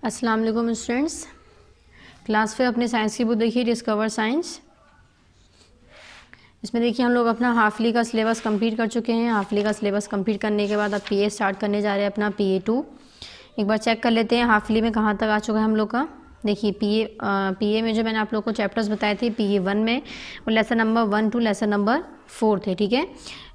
अस्सलाम वालेकुम students. Class 5 अपने साइंस की बुक देखिए, डिस्कवर साइंस। इसमें देखिए हम लोग अपना हाफली का सिलेबस कंप्लीट कर चुके हैं। हाफली का सिलेबस कंप्लीट करने के बाद अब पीए स्टार्ट करने जा रहे हैं, अपना PA2। एक बार चेक कर लेते हैं हाफली में कहाँ तक आ चुका है हम लोग का। देखिए पीए में जो मैंने आप लोग को चैप्टर्स बताए थे PA1 में, वो lesson number 1 to lesson number 4 थे, ठीक है।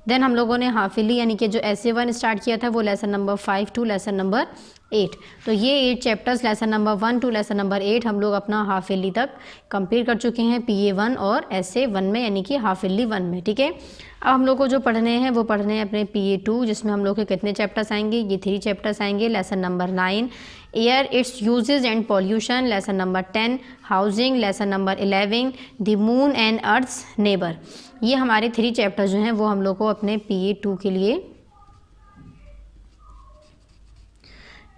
देन हम लोगों ने हाफिली यानी कि जो SA1 स्टार्ट किया था वो lesson number 5 to lesson number 8। तो ये 8 chapters lesson number 1 to lesson number 8 हम लोग अपना हाफिली तक कंप्लीट कर चुके हैं PA1 और SA1 में, यानी कि हाफिली 1 में, ठीक है। अब हम लोग को जो पढ़ने हैं वो पढ़ने हैं अपने PA2, जिसमें हम लोग के कितने चैप्टर्स आएंगे, ये 3 चैप्टर्स आएंगे। Lesson number 9 air its uses and pollution, lesson number 10 housing, lesson number 11 the moon and earth's neighbour. ये हमारे 3 चैप्टर जो हैं वो हम लोग को अपने PA2 के लिए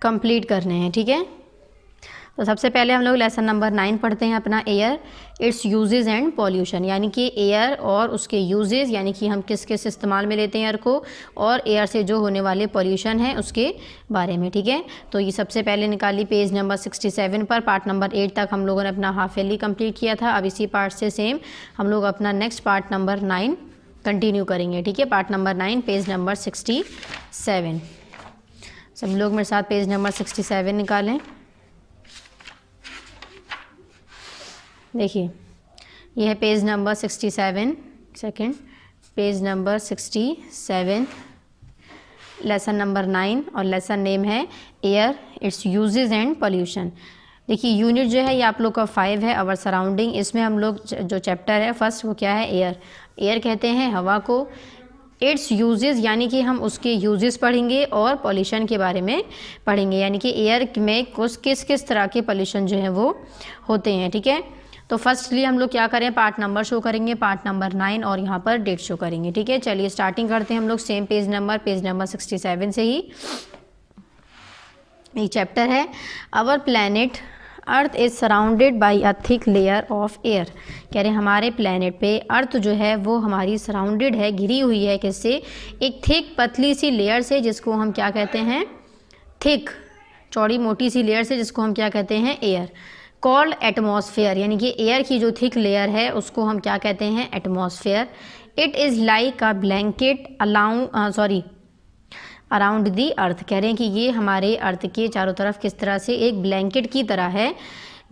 कंप्लीट करने हैं, ठीक है। तो सबसे पहले हम लोग लेसन नंबर 9 पढ़ते हैं अपना air its uses and pollution, यानी कि एयर और उसके यूजेज, यानी कि हम किस किस इस्तेमाल में लेते हैं एयर को, और एयर से जो होने वाले पॉल्यूशन है उसके बारे में, ठीक है। तो ये सबसे पहले निकाली पेज नंबर 67 पर। पार्ट नंबर 8 तक हम लोगों ने अपना हाफ ईयरली कंप्लीट किया था। अब इसी पार्ट से सेम हम लोग अपना नेक्स्ट पार्ट नंबर 9 कंटिन्यू करेंगे, ठीक है। Part number 9 page number 67। सब लोग मेरे साथ पेज नंबर 67 निकालें। देखिए ये है page number 67, second page number 67, lesson number 9 और लेसन नेम है air its uses and pollution. देखिए यूनिट जो है ये आप लोग का 5 है, आवर सराउंडिंग। इसमें हम लोग जो चैप्टर है फर्स्ट वो क्या है, एयर। एयर कहते हैं हवा को। इट्स यूजेस यानी कि हम उसके यूजेस पढ़ेंगे, और पॉल्यूशन के बारे में पढ़ेंगे, यानी कि एयर में किस किस तरह के पॉल्यूशन जो है वो होते हैं, ठीक है। तो फर्स्टली हम लोग क्या करें, पार्ट नंबर शो करेंगे, पार्ट नंबर 9, और यहाँ पर डेट शो करेंगे, ठीक है। चलिए स्टार्टिंग करते हैं हम लोग सेम पेज नंबर 67 से ही। ये चैप्टर है our planet earth is surrounded by a thick layer of air. कह रहे हैं हमारे प्लैनेट पे अर्थ जो है वो हमारी सराउंडेड है, घिरी हुई है किससे, एक थिक पतली सी लेयर से, जिसको हम क्या कहते हैं, थिक चौड़ी मोटी सी लेयर से, जिसको हम क्या कहते हैं, एयर। कॉल्ड एटमॉस्फेयर, यानी कि एयर की जो थिक लेयर है उसको हम क्या कहते हैं, atmosphere. It is like a blanket around the earth. कह रहे हैं कि ये हमारे अर्थ के चारों तरफ किस तरह से एक ब्लैंकेट की तरह है।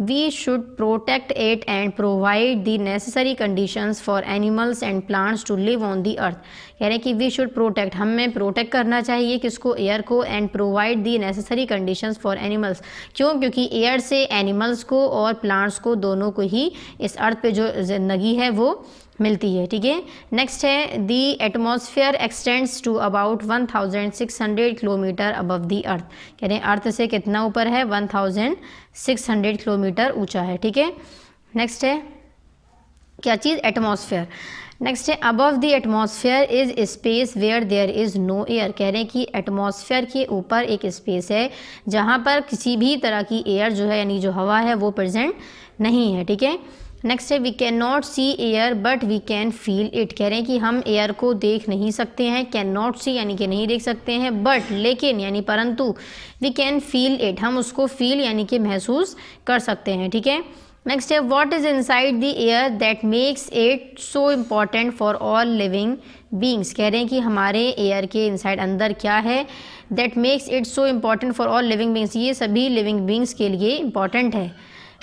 We should protect it and provide the necessary conditions for animals and plants to live on the earth. कह रहे हैं कि वी शुड प्रोटेक्ट, हमें प्रोटेक्ट करना चाहिए किसको, एयर को, and provide the necessary conditions for animals. क्यों, क्योंकि एयर से एनिमल्स को और प्लांट्स को दोनों को ही इस अर्थ पे जो जिंदगी है वो मिलती है, ठीक है। नेक्स्ट है the atmosphere extends to about 1600 kilometre above the earth. कह रहे हैं अर्थ से कितना ऊपर है, 1600 किलोमीटर ऊंचा है, ठीक है। नेक्स्ट है क्या चीज़, एटमॉस्फेयर। नेक्स्ट है above the atmosphere is space where there is no air. कह रहे हैं कि एटमॉस्फेयर के ऊपर एक स्पेस है जहाँ पर किसी भी तरह की एयर जो है, यानी जो हवा है वो प्रेजेंट नहीं है, ठीक है। नेक्स्ट है we can not see air but we can feel it. कह रहे हैं कि हम एयर को देख नहीं सकते हैं, कैन नॉट सी यानी कि नहीं देख सकते हैं, बट लेकिन यानी परंतु, वी कैन फील इट हम उसको फील यानी कि महसूस कर सकते हैं, ठीक है। नेक्स्ट है what is inside the air that makes it so important for all living beings. कह रहे हैं कि हमारे एयर के इनसाइड अंदर क्या है, that makes it so important for all living beings, ये सभी लिविंग बींग्स के लिए इम्पॉर्टेंट है।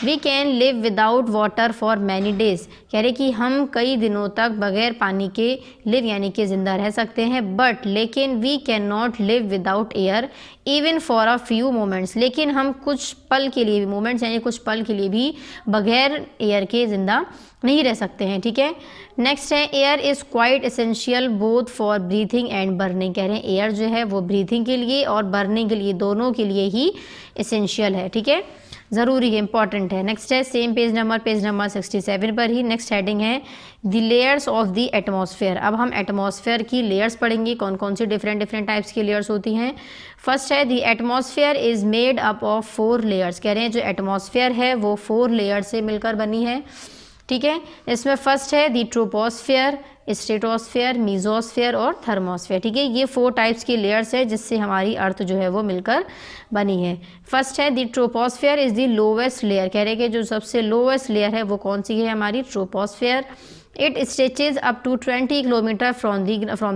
We can live without water for many days. कह रहे कि हम कई दिनों तक बगैर पानी के लिव यानी कि ज़िंदा रह सकते हैं, बट लेकिन we can not live without air even for a few moments. लेकिन हम कुछ पल के लिए भी, मोमेंट्स यानी कुछ पल के लिए भी बगैर एयर के ज़िंदा नहीं रह सकते हैं, ठीक है। नेक्स्ट है air is quite essential both for breathing and burning. कह रहे हैं एयर जो है वो ब्रीथिंग के लिए और बर्निंग के लिए, दोनों के लिए ही एसेंशियल है, ठीक है, ज़रूरी है, इंपॉर्टेंट है। नेक्स्ट है सेम पेज नंबर 67 पर ही नेक्स्ट हेडिंग है the layers of the atmosphere. अब हम एटमॉस्फेयर की लेयर्स पढ़ेंगे, कौन कौन सी डिफरेंट टाइप्स की लेयर्स होती हैं। फर्स्ट है the atmosphere is made up of 4 layers. कह रहे हैं जो एटमॉस्फेयर है वो 4 लेयर्स से मिलकर बनी है, ठीक है। इसमें फर्स्ट है दी ट्रोपोस्फेयर, स्ट्रेटोस्फेयर, मीजोस्फेयर और थर्मोस्फेयर, ठीक है। ये 4 टाइप्स की लेयर्स है जिससे हमारी अर्थ जो है वो मिलकर बनी है। फर्स्ट है the troposphere is the lowest layer, कह रहे हैं कि जो सबसे लोवेस्ट लेयर है वो कौन सी है, हमारी troposphere. It stretches up to 20 kilometre from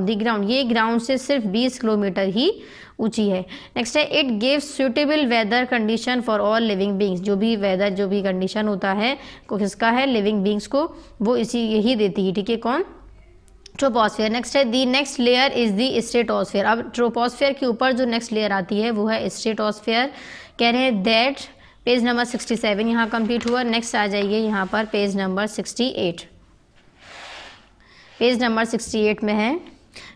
the ground, ये ग्राउंड से सिर्फ 20 किलोमीटर ही ऊंची है। नेक्स्ट है it gives suitable weather condition for all living beings, जो भी वेदर जो भी कंडीशन होता है को किसका है, लिविंग बींग्स को, वो इसी यही देती है, ठीक है। कौन, ट्रोपोस्फेयर। नेक्स्ट है दी next layer is the stratosphere, अब ट्रोपोस्फेयर के ऊपर जो नेक्स्ट लेयर आती है वो है स्ट्रेटोस्फेयर, कह रहे हैं दैट, पेज नंबर 67 यहाँ कंप्लीट हुआ। नेक्स्ट आ जाइए यहाँ पर पेज नंबर 68, पेज नंबर 68 में है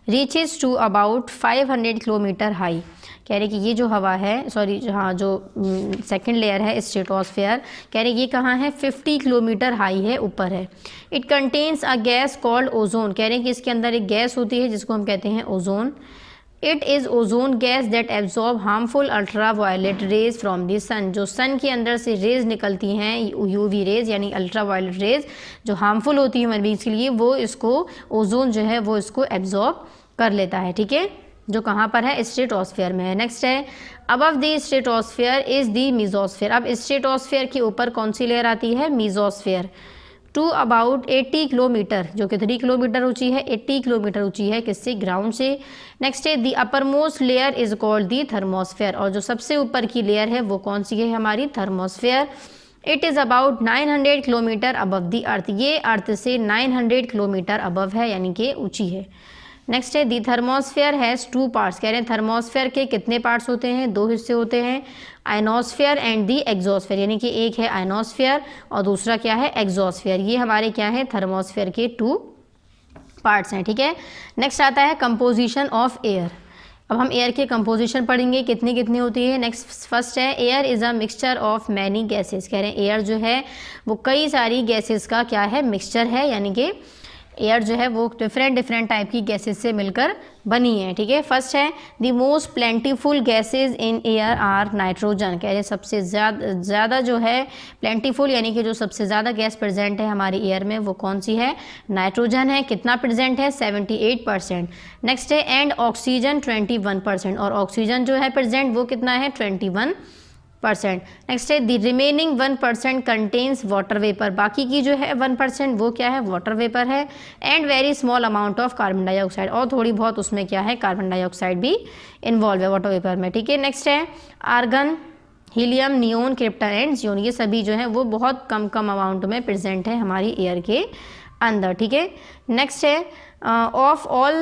reaches to about 500 kilometre high, कह रहे कि ये जो हवा है, सॉरी हाँ, जो सेकंड लेयर है स्ट्रेटोस्फेयर, कह रहे ये कहाँ है, 50 किलोमीटर हाई है, ऊपर है। It contains a gas called ozone, कह रहे हैं कि इसके अंदर एक गैस होती है जिसको हम कहते हैं ozone. It is ozone gas that absorb harmful ultra violet rays from the sun, जो सन के अंदर से रेज निकलती हैं, यूवी रेज यानी अल्ट्रा वायलेट रेज जो हार्मफुल होती है ह्यूमन बींग्स के लिए, वो इसको ओजोन जो है वो इसको एब्जॉर्ब कर लेता है, ठीक है, जो कहाँ पर है, स्ट्रेटोस्फेयर में है। नेक्स्ट है above the stratosphere is the mesosphere, अब स्ट्रेटोस्फेयर के ऊपर कौन सी लेयर आती है, मीजोस्फेयर। टू अबाउट 80 किलोमीटर, जो कि 3 किलोमीटर ऊंची है, 80 किलोमीटर ऊंची है, किससे, ग्राउंड से। नेक्स्ट है the uppermost layer is called the thermosphere, और जो सबसे ऊपर की लेयर है वो कौन सी है, हमारी thermosphere. It is about 900 kilometre above the earth, ये अर्थ से 900 किलोमीटर अबव है, यानी कि ऊंची है। नेक्स्ट है दी थर्मोस्फेयर हैज़ 2 पार्ट्स, कह रहे हैं थर्मोस्फेयर के कितने पार्ट्स होते हैं, 2 हिस्से होते हैं, आयनोस्फेयर एंड दी एग्जोस्फेयर, यानी कि एक है आयनोस्फेयर और दूसरा क्या है, एग्जोस्फेयर। ये हमारे क्या है, थर्मोस्फेयर के 2 पार्ट्स हैं, ठीक है। नेक्स्ट आता है कंपोजिशन ऑफ एयर, अब हम एयर के कंपोजिशन पढ़ेंगे कितनी कितनी होती है। नेक्स्ट फर्स्ट है air is a mixture of many gases, कह रहे हैं एयर जो है वो कई सारी गैसेस का क्या है, मिक्सचर है, यानी कि एयर जो है वो डिफरेंट टाइप की गैसेस से मिलकर बनी है, ठीक है। फर्स्ट है the most plentiful gases in air are nitrogen, कह रहे हैं सबसे ज़्यादा जो है प्लेंटीफुल, यानी कि जो सबसे ज़्यादा गैस प्रेजेंट है हमारी एयर में वो कौन सी है, नाइट्रोजन है। कितना प्रेजेंट है, 78%। नेक्स्ट है एंड ऑक्सीजन 21%, और ऑक्सीजन जो है प्रेजेंट वो कितना है, 21%। नेक्स्ट है the remaining 1% contains water vapour, बाकी की जो है 1% वो क्या है, वाटर वेपर है। And very small amount of carbon dioxide, और थोड़ी बहुत उसमें क्या है, कार्बन डाइऑक्साइड भी इन्वॉल्व है वाटर वेपर में, ठीक है। नेक्स्ट है argon, helium, neon, krypton and xenon, ये सभी जो है वो बहुत कम अमाउंट में प्रेजेंट है हमारी एयर के अंदर, ठीक है। नेक्स्ट है of all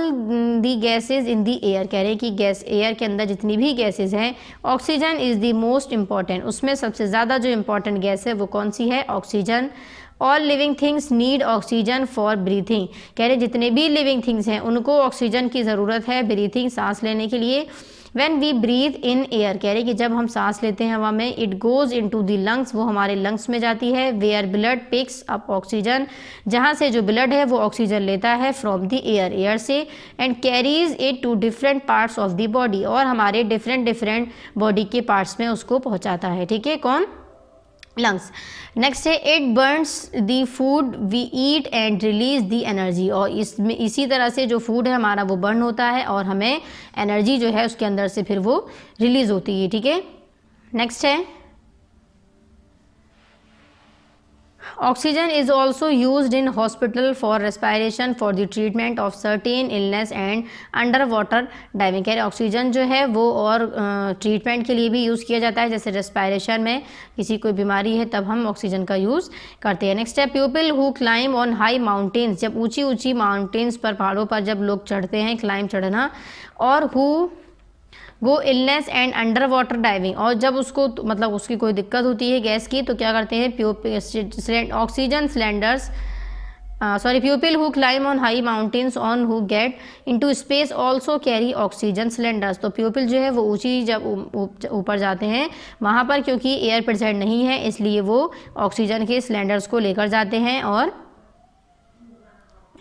the gases in the air, कह रहे हैं कि गैस एयर के अंदर जितनी भी गैसेज हैं, oxygen is the most important, उसमें सबसे ज़्यादा जो इम्पॉर्टेंट गैस है वो कौन सी है, oxygen. All living things need oxygen for breathing, कह रहे जितने भी लिविंग थिंग्स हैं उनको ऑक्सीजन की ज़रूरत है ब्रीथिंग, सांस लेने के लिए। When we breathe in air, कह रहे कि जब हम सांस लेते हैं हवा में, it goes into the lungs, वो हमारे लंग्स में जाती है। Where blood picks up oxygen, जहाँ से जो ब्लड है वो ऑक्सीजन लेता है फ्रॉम द एयर, एयर से, and carries it to different parts of the body, और हमारे डिफरेंट बॉडी के पार्ट्स में उसको पहुँचाता है, ठीक है, कौन, लंग्स। नेक्स्ट है it burns the food we eat and release the energy, और इसमें इसी तरह से जो फूड है हमारा वो बर्न होता है और हमें एनर्जी जो है उसके अंदर से फिर वो रिलीज होती है, ठीक है। नेक्स्ट है oxygen is also used in hospital for respiration for the treatment of certain illness and under water diving, कह रहे ऑक्सीजन जो है वो और ट्रीटमेंट के लिए भी यूज़ किया जाता है, जैसे रेस्पायरेशन में किसी कोई बीमारी है तब हम ऑक्सीजन का यूज़ करते हैं। नेक्स्ट है people who climb on high mountains, जब ऊंची माउंटेन्स पर, पहाड़ों पर जब लोग चढ़ते हैं, क्लाइम चढ़ना, और who go illness and under water diving, और जब उसको मतलब उसकी कोई दिक्कत होती है गैस की तो क्या करते हैं, oxygen cylinders, people who climb on high mountains on who get into space also carry oxygen cylinders, तो पीपल जो है वो ऊंची जब ऊपर जाते हैं वहाँ पर क्योंकि एयर प्रेजेंट नहीं है इसलिए वो ऑक्सीजन के सिलेंडर्स को लेकर जाते हैं और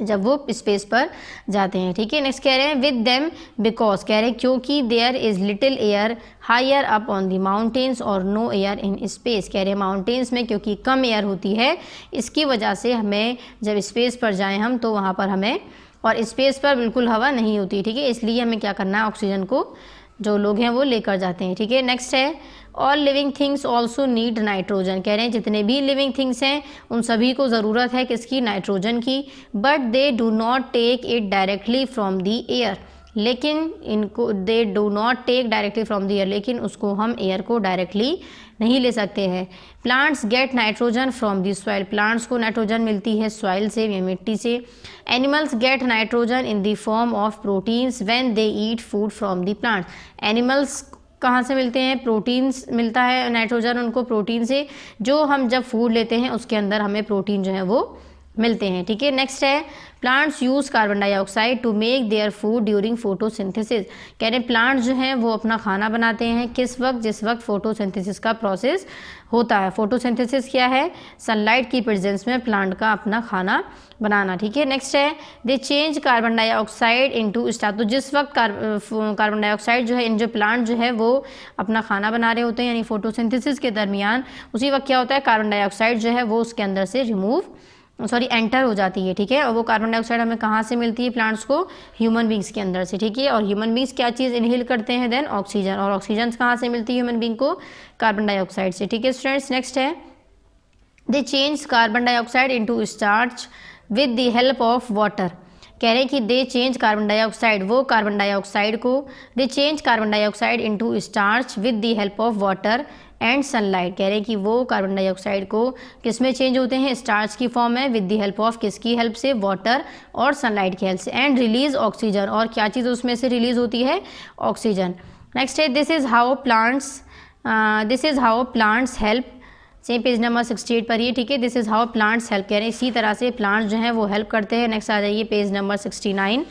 जब वो स्पेस पर जाते हैं, ठीक है। नेक्स्ट कह रहे हैं विद देम बिकॉज, कह रहे हैं क्योंकि there is little air higher up on the mountains और नो एयर इन स्पेस, कह रहे हैं माउंटेन्स में क्योंकि कम एयर होती है, इसकी वजह से हमें जब स्पेस पर जाएं हम तो वहाँ पर हमें, और स्पेस पर बिल्कुल हवा नहीं होती, ठीक है, इसलिए हमें क्या करना है, ऑक्सीजन को जो लोग हैं वो लेकर जाते हैं, ठीक है। नेक्स्ट है all living things also need nitrogen, कह रहे हैं जितने भी लिविंग थिंग्स हैं उन सभी को ज़रूरत है किसकी, नाइट्रोजन की, but they do not take it directly from the air, लेकिन इनको they do not take directly from the air, लेकिन उसको हम एयर को डायरेक्टली नहीं ले सकते हैं। Plants get nitrogen from the soil, plants को नाइट्रोजन मिलती है सॉइल से या मिट्टी से। Animals get nitrogen in the form of proteins when they eat food from the plants, animals कहाँ से मिलते हैं, प्रोटीन्स मिलता है नाइट्रोजन उनको प्रोटीन से, जो हम जब फूड लेते हैं उसके अंदर हमें प्रोटीन जो है वो मिलते हैं, ठीक है। नेक्स्ट है plants use carbon dioxide to make their food during photosynthesis, कह रहे हैं प्लांट्स जो हैं वो अपना खाना बनाते हैं किस वक्त, जिस वक्त फोटोसिंथेसिस का प्रोसेस होता है। फोटोसिंथेसिस क्या है, सनलाइट की प्रेजेंस में प्लांट का अपना खाना बनाना, ठीक है। नेक्स्ट है दे change carbon dioxide into starch, तो जिस वक्त कार्बन डाइऑक्साइड जो है, इन जो प्लांट जो है वो अपना खाना बना रहे होते हैं यानी फोटोसिंथेसिस के दरमियान, उसी वक्त क्या होता है, कार्बन डाइऑक्साइड जो है वो उसके अंदर से एंटर हो जाती है, ठीक है। और वो कार्बन डाइऑक्साइड हमें कहाँ से मिलती है प्लांट्स को, ह्यूमन बींग्स के अंदर से, ठीक है। और ह्यूमन बींग्स क्या चीज़ इनहेल करते हैं, देन ऑक्सीजन, और ऑक्सीजन कहाँ से मिलती है ह्यूमन बींग को, कार्बन डाइऑक्साइड से, ठीक है स्टूडेंट्स। नेक्स्ट है दे change carbon dioxide into starch with the help of water, कह रहे हैं कि दे चेंज कार्बन डाइऑक्साइड, वो कार्बन डाइऑक्साइड को दे change carbon dioxide into starch with the help of water and sunlight, कह रहे हैं कि वो कार्बन डाइऑक्साइड को किस में चेंज होते हैं, स्टार्च की फॉर्म में, विद द हेल्प ऑफ किसकी हेल्प से, वाटर और सनलाइट की हेल्प से, एंड रिलीज ऑक्सीजन, और क्या चीज़ उसमें से रिलीज होती है, ऑक्सीजन। नेक्स्ट है this is how plants help, same page number 68 पर ये, ठीक है। This is how plants help, कह रहे हैं इसी तरह से प्लांट्स जो हैं वो हेल्प करते हैं। नेक्स्ट आ जाइए page number 69,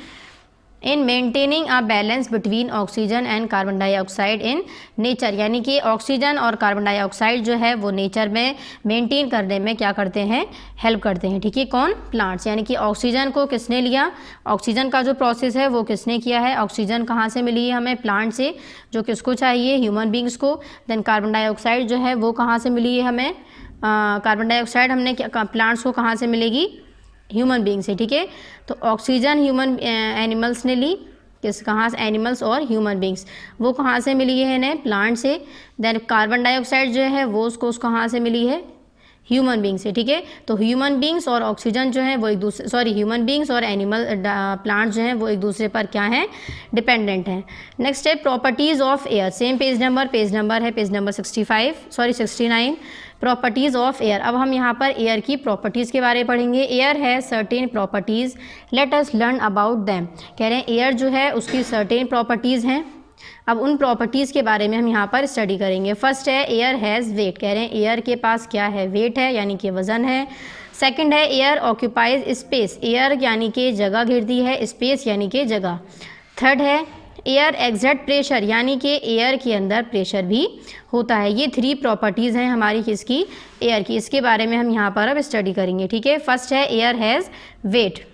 in maintaining a balance between oxygen and carbon dioxide in nature, यानी कि ऑक्सीजन और कार्बन डाइऑक्साइड जो है वो नेचर में मेंटेन करने में क्या करते हैं, हेल्प करते हैं, ठीक है। कौन, प्लांट्स, यानी कि ऑक्सीजन को किसने लिया, ऑक्सीजन का जो प्रोसेस है वो किसने किया है, ऑक्सीजन कहाँ से मिली है हमें, प्लांट से, जो किसको चाहिए, ह्यूमन बींग्स को। देन कार्बन डाइऑक्साइड जो है वो कहाँ से मिली है हमें, कार्बन डाइऑक्साइड हमने प्लांट्स को कहाँ से मिलेगी, ह्यूमन बींग से, ठीक है। तो ऑक्सीजन ह्यूमन एनिमल्स ने ली, किस कहाँ से, एनिमल्स और ह्यूमन बींग्स, वो कहाँ से मिली है इन्हें, प्लांट से। देन कार्बन डाइऑक्साइड जो है वो उसको कहाँ से मिली है, ह्यूमन बींग से, ठीक है। तो ह्यूमन बींग्स और ऑक्सीजन जो है वो एक दूसरे, ह्यूमन बींग्स और एनिमल प्लांट जो हैं वो एक दूसरे पर क्या हैं, डिपेंडेंट हैं। नेक्स्ट है properties of air, same page number है page number 69, properties of air. अब हम यहाँ पर एयर की प्रॉपर्टीज़ के बारे में पढ़ेंगे। एयर है certain properties, let us learn about them, कह रहे हैं एयर जो है उसकी सर्टेन प्रॉपर्टीज़ हैं, अब उन प्रॉपर्टीज़ के बारे में हम यहाँ पर स्टडी करेंगे। फर्स्ट है एयर हैज़ वेट, कह रहे हैं एयर के पास क्या है, वेट है, यानी कि वज़न है। सेकंड है एयर ऑक्यूपाइज स्पेस, एयर यानी कि जगह घेरती है, स्पेस यानी कि जगह। थर्ड है एयर एग्जर्ट प्रेशर, यानी कि एयर के अंदर प्रेशर भी होता है। ये 3 प्रॉपर्टीज़ हैं हमारी किसकी, एयर की, इसके बारे में हम यहाँ पर अब स्टडी करेंगे, ठीक है। फर्स्ट है air has weight,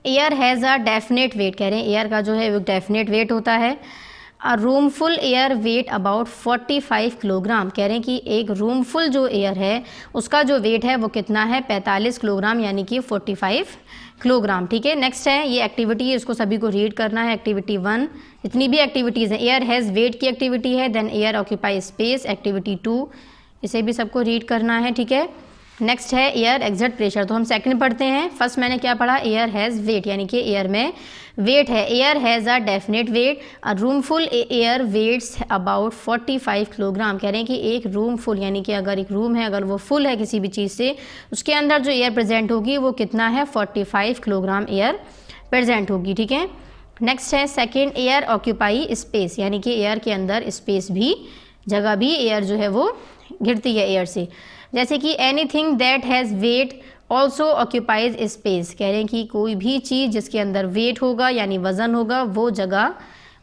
air has a definite weight, कह रहे हैं एयर का जो है वो डेफिनेट वेट होता है। A room full air weight about 45 kilogram, कह रहे हैं कि एक रूम फुल जो एयर है उसका जो वेट है वो कितना है, 45 किलोग्राम, यानी कि 45 किलोग्राम, ठीक है। नेक्स्ट है ये एक्टिविटी है, इसको सभी को रीड करना है। एक्टिविटी 1, जितनी भी एक्टिविटीज़ हैं, एयर हैज़ वेट की एक्टिविटी है, then air occupy space activity 2, इसे भी सबको रीड करना है, ठीक है। नेक्स्ट है एयर एग्जर्ट प्रेशर, तो हम सेकंड पढ़ते हैं। फर्स्ट मैंने क्या पढ़ा, एयर हैज़ वेट, यानी कि एयर में वेट है। Air has a definite weight, a room full air weights about 45 kilogram, कह रहे हैं कि एक रूम फुल, यानी कि अगर एक रूम है, अगर वो फुल है किसी भी चीज़ से, उसके अंदर जो एयर प्रेजेंट होगी वो कितना है, 45 किलोग्राम एयर प्रेजेंट होगी, ठीक है। नेक्स्ट है सेकेंड एयर ऑक्यूपाई स्पेस, यानी कि एयर के अंदर स्पेस भी, जगह भी एयर जो है वो घिरती है एयर से। जैसे कि anything that has wait also occupies space, कह रहे हैं कि कोई भी चीज़ जिसके अंदर वेट होगा यानी वज़न होगा वो जगह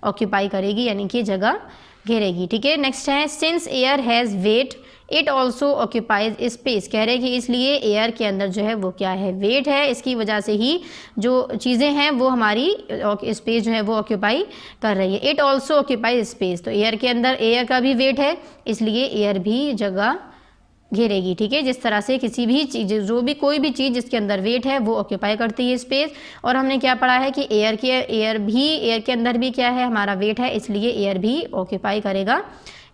ऑक्यूपाई करेगी, यानी कि जगह घेरेगी, ठीक है। नेक्स्ट है since air has wait it also occupies space, कह रहे हैं कि इसलिए एयर के अंदर जो है वो क्या है, वेट है, इसकी वजह से ही जो चीज़ें हैं वो हमारी स्पेस जो है वो ऑक्यूपाई कर रही है। इट ऑल्सो ऑक्यूपाइज स्पेस, तो एयर के अंदर एयर का भी वेट है, इसलिए एयर भी जगह घेरेगी। ठीक है, जिस तरह से किसी भी चीज़, जो भी कोई भी चीज़ जिसके अंदर वेट है वो ऑक्यूपाई करती है स्पेस। और हमने क्या पढ़ा है कि एयर के अंदर भी क्या है, हमारा वेट है, इसलिए एयर भी ऑक्यूपाई करेगा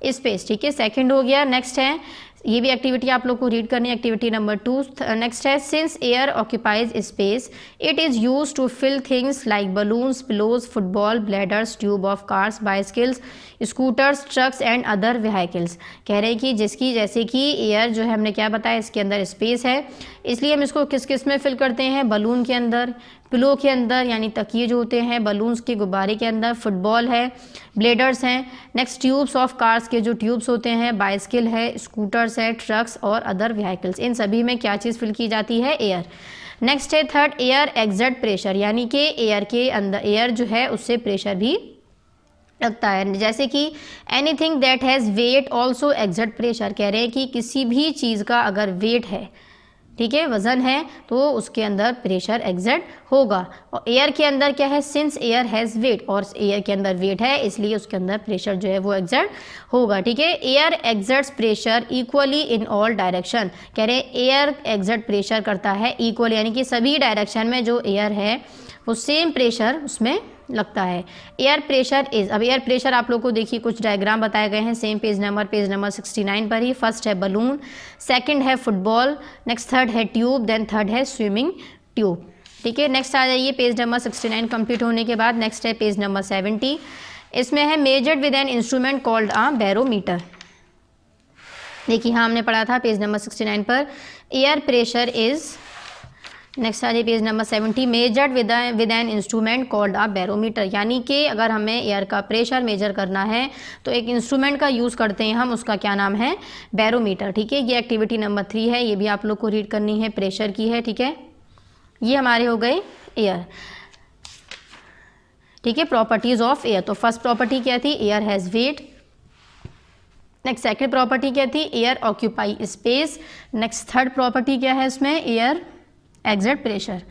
स्पेस। ठीक है, सेकंड हो गया। नेक्स्ट है, ये भी एक्टिविटी आप लोग को रीड करनी है, एक्टिविटी नंबर 2। नेक्स्ट है, since air occupies space it is use to fill things like balloons, pillows, football, bladders, tube of cars, bicycles, scooters, trucks and other vehicles. कह रहे हैं कि जिसकी, जैसे कि एयर जो है हमने क्या बताया, इसके अंदर स्पेस है, इसलिए हम इसको किस किस में फिल करते हैं, बलून के अंदर, पिलो के अंदर यानी तकिए जो होते हैं, बलून्स के गुब्बारे के अंदर, फुटबॉल है, ब्लेडर्स हैं, नेक्स्ट ट्यूब्स ऑफ कार्स के जो ट्यूब्स होते हैं, बाइसिकल है, स्कूटर्स है, ट्रक्स और अदर व्हीकल्स, इन सभी में क्या चीज़ फिल की जाती है, एयर। नेक्स्ट है थर्ड, एयर एग्जर्ट प्रेशर, यानी कि एयर के अंदर, एयर जो है उससे प्रेशर भी लगता है, जैसे कि anything that has wait also exert pressure, कह रहे हैं कि किसी भी चीज़ का अगर वेट है, ठीक है, वजन है, तो उसके अंदर प्रेशर एग्जर्ट होगा। और एयर के अंदर क्या है, सिंस एयर हैज़ वेट, और एयर के अंदर वेट है इसलिए उसके अंदर प्रेशर जो है वो एग्जर्ट होगा। ठीक है, air exerts pressure equally in all direction, कह रहे एयर एग्जर्ट प्रेशर करता है इक्वल, यानी कि सभी डायरेक्शन में जो एयर है वो सेम प्रेशर उसमें लगता है। एयर प्रेशर इज, अब एयर प्रेशर आप लोग को देखिए कुछ डायग्राम बताए गए हैं सेम पेज नंबर 69 पर ही। फर्स्ट है बलून, सेकंड है फुटबॉल, नेक्स्ट थर्ड है ट्यूब, देन थर्ड है स्विमिंग ट्यूब। ठीक है, नेक्स्ट आ जाइए पेज नंबर 69 कंप्लीट होने के बाद। नेक्स्ट है पेज नंबर 70, इसमें है measured with an instrument called a barometer. देखिए हाँ, हमने पढ़ा था पेज नंबर 69 पर, एयर प्रेशर इज, नेक्स्ट आ जाए page number 70, measured with an instrument called a barometer, यानी कि अगर हमें एयर का प्रेशर मेजर करना है तो एक इंस्ट्रूमेंट का यूज़ करते हैं हम, उसका क्या नाम है, बैरोमीटर। ठीक है, ये एक्टिविटी नंबर 3 है, ये भी आप लोग को रीड करनी है, प्रेशर की है। ठीक है, ये हमारे हो गए एयर। ठीक है, प्रॉपर्टीज ऑफ एयर, तो फर्स्ट प्रॉपर्टी क्या थी, air has wait. Next second property क्या थी, air occupy space. Next third property क्या है इसमें, एयर एग्जर्ट प्रेशर।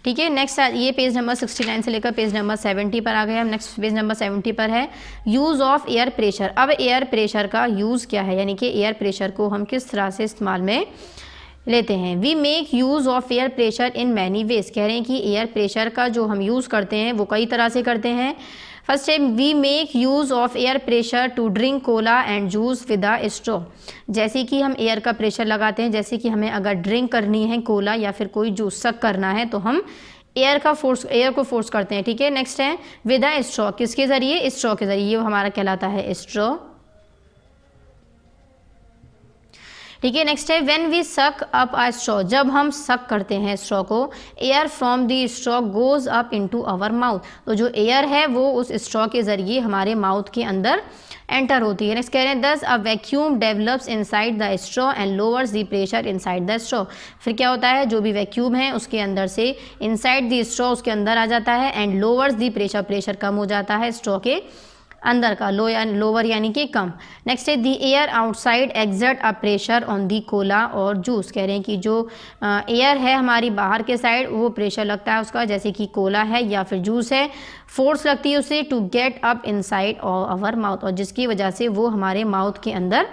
ठीक है, नेक्स्ट ये पेज नंबर 69 से लेकर पेज नंबर 70 पर आ गए हम। नेक्स्ट पेज नंबर 70 पर है यूज़ ऑफ एयर प्रेशर। अब एयर प्रेशर का यूज़ क्या है, यानी कि एयर प्रेशर को हम किस तरह से इस्तेमाल में लेते हैं। We make use of air pressure in many ways, कह रहे हैं कि एयर प्रेशर का जो हम यूज़ करते हैं वो कई तरह से करते हैं। फर्स्ट है, we make use of air pressure to drink cola and juice with a straw, जैसे कि हम एयर का प्रेशर लगाते हैं, जैसे कि हमें अगर ड्रिंक करनी है कोला या फिर कोई जूस सक करना है तो हम एयर को फोर्स करते हैं। ठीक है, नेक्स्ट है विद अ स्ट्रॉ, किसके ज़रिए, स्ट्रॉ के ज़रिए, ये हमारा कहलाता है स्ट्रॉ। ठीक है, नेक्स्ट है when we suck up a straw, जब हम सक करते हैं स्ट्रॉ को, air from the straw goes up into our mouth, तो जो एयर है वो उस स्ट्रॉ के ज़रिए हमारे माउथ के अंदर एंटर होती है। नेक्स्ट कह रहे हैं दस a vacuum develops inside the straw and lowers the pressure inside the straw, फिर क्या होता है, जो भी वैक्यूम है उसके अंदर से इनसाइड द स्ट्रॉ उसके अंदर आ जाता है, एंड लोअर्स द प्रेशर कम हो जाता है स्ट्रॉ के अंदर का, लोअर यानी कि कम। नेक्स्ट है दी air outside exert a pressure on the Cola और जूस, कह रहे हैं कि जो एयर है हमारी बाहर के साइड वो प्रेशर लगता है उसका, जैसे कि कोला है या फिर जूस है, फोर्स लगती है उसे to get up inside our mouth, और जिसकी वजह से वो हमारे माउथ के अंदर